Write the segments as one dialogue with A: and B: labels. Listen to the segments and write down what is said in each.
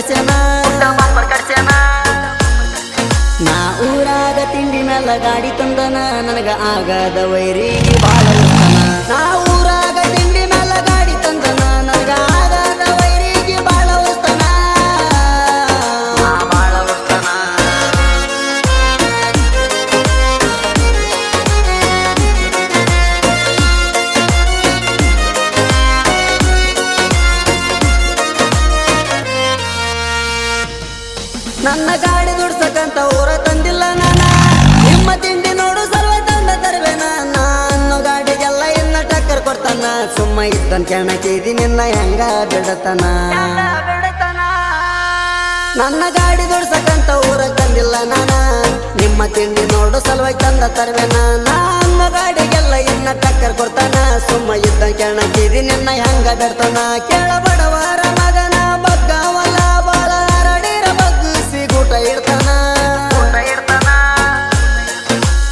A: ಕಡ್ಸ್ಯಾನ ನಾ ಊರಾಗ ತಿಂಡಿ ಮ್ಯಾಲ ಗಾಡಿ ತಂದನ ನನಗ ಆಗದ ವೈರಿಗೆ ಬಾಳ ಉತ್ತಮ ನಾ ಊರಾಗ ತಿಂಡಿ ಮ್ಯಾಲ ಗಾಡಿ ತಂದನ ನನಗ ಆಗದ ವೈರಿಗೆ ಬಾಳ ಉತ್ತಮ ನನ್ನ ಗಾಡಿ ದುಡ್ಸಕಂತ ಊರ ತಂದಿಲ್ಲ ನಾನ ನಿಮ್ಮ ತಿಂಡಿ ನೋಡು ಸರ್ವ ತಂದ ತರುವೆನ ನಾನು ಗಾಡಿಗೆಲ್ಲ ಇನ್ನ ಟಕ್ಕರ್ ಕೊಡ್ತಾನ ಸುಮ್ಮ ಇದ್ದನ್ ಕೆಣಕಿದಿ ನಿನ್ನ ಹೆಂಗ ಬಿಡತನ ನನ್ನ ಗಾಡಿ ದುಡ್ಸಕಂತ ಊರ ತಂದಿಲ್ಲ ನಾನ ನಿಮ್ಮ ತಿಂಡಿ ನೋಡು ಸಲುವಾಗಿ ತಂದ ತರುವೆನ ನಾನು ಗಾಡಿಗೆಲ್ಲ ಇನ್ನ ಟಕ್ಕರ್ ಕೊಡ್ತಾನ ಸುಮ್ಮ ಇದ್ದನ್ ಕೆಣಕಿದಿ ನಿನ್ನ ಹೆಂಗ ಬಿಡ್ತಾನ ಕೇಳ ಬಡವರ ಮಗನ ಬಗ್ಗವಲ್ಲ ಬಾಳ ಊಟ ಇಡ್ತಾನ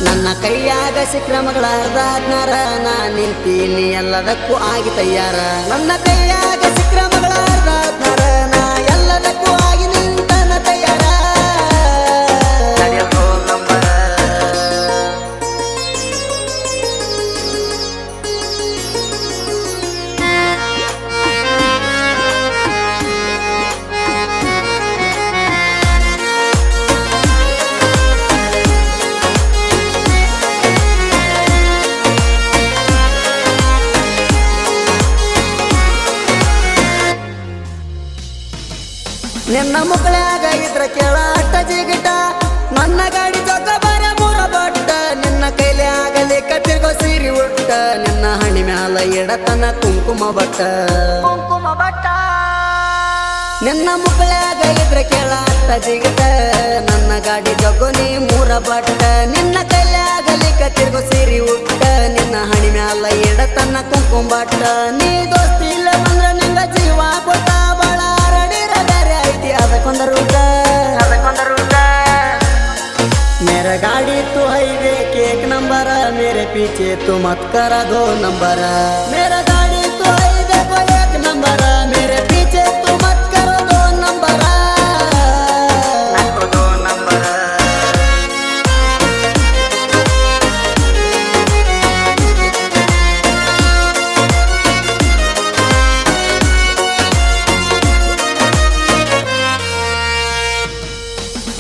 A: ನನ್ನ ಕೈಯಾಗ ಸಿಕ್ರಮಗಳ ಅರ್ಧಾದ್ನಾರ ನಾ ನಿಂತೀನಿ ಎಲ್ಲದಕ್ಕೂ ಆಗಿ ತಯ್ಯಾರ ನನ್ನ ಕೈಯಾಗ ಸಿಕ್ರಮಗಳ ಅರ್ಧಾದ್ನಾರ ನಾ ಎಲ್ಲದಕ್ಕೂ ಆಗಿ ನಿಂತನ ತಯ್ಯಾರ ನಿನ್ನ ಮುಕ್ಕಳ್ಯಾಗ ಇದ್ರ ಕೇಳ ಅಟ್ಟ ಜಿಗಿಟ ನನ್ನ ಗಾಡಿ ಜೊಕ್ಕ ಬರ ಮೂರ ಬಟ್ಟ ನಿನ್ನ ಕೈಲಿ ಆಗಲಿ ಕತ್ತಿರ್ಗೋ ಸೀರಿ ಉಟ್ಟ ನಿನ್ನ ಹಣಿ ಮ್ಯಾಲ ಎಡತನ ಕುಂಕುಮ ಬಟ್ಟ ನಿನ್ನ ಮುಕ್ಕಳ್ಯಾಗ ಇದ್ರ ಕೇಳ ಅಟ್ಟ ಜಿಗಿಟ ನನ್ನ ಗಾಡಿ ಜೊಗ್ಗು ನೀ ಮೂರ ಬಟ್ಟ ನಿನ್ನ ಕೈಲಿ ಆಗಲಿ ಕತ್ತಿರ್ಗೋ ಸೀರಿ ಉಟ್ಟ ನಿನ್ನ ಹಣಿ ಮ್ಯಾಲ ಎಡತನ ಕುಂಕುಮ ಬಟ್ಟ ನೀ ದೋಸ್ತಿ ಇಲ್ಲ ಬಂದ್ರ ನಿಂಗ ಜೀವ ಕೊಟ್ಟ ಬಾಳ ಅದಕ್ಕೊಂದ ರೂಟ मेरा गाड़ी तो हाईवे के एक नंबर मेरे पीछे तो मत करा दो नंबर मेरा गाड़ी तो हाईवे को एक नंबर मेरे पीछे तो मत करो दो नंबर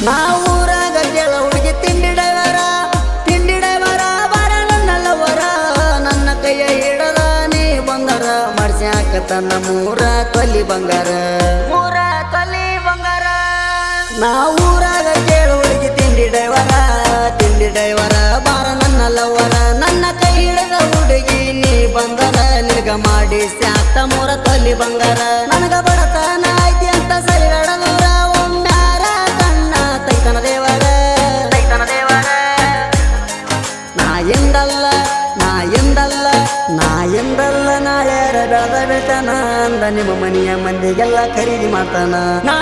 A: ನಾ ಊರಾಗ ಕೇಳ ಹುಡುಗಿ ತಿಂಡಿ ಡೈವರ ಬಾರ ನನ್ನಲ್ಲವರ ನನ್ನ ಕೈಯ ಹಿಡದ ನೀ ಬಂಗಾರ ಮಾಡ್ಸ್ಯಾಕ ತನ್ನ ಮೂರ ತೊಲಿ ಬಂಗಾರ ನಾ ಊರಾಗ ಕೇಳ ಹುಡುಗಿ ತಿಂಡಿ ಡೈವರ ಬಾರ ನನ್ನಲ್ಲವರ ನನ್ನ ಕೈ ಹಿಡದ ಹುಡುಗಿ ನೀ ಬಂದರ ನಿನಗ ಮಾಡಿ ಸ್ಯಾಕ ಮೂರ ತೊಲಿ ಬಂಗಾರ ನನಗ ಬಡತನ ಐತಿ ಅಂತ ಸರಿ ನಡದೂರ ನಾ ಎಂದಲ್ಲ ನಾಳ್ಯಾರ ಬೆಳೆದ ಬೆಳ್ತಾನ ಅಂದ ನಿಮ್ಮ ಮನೆಯ ಮಂದಿಗೆಲ್ಲ ಖರೀದಿ ಮಾಡ್ತಾನ ನಾ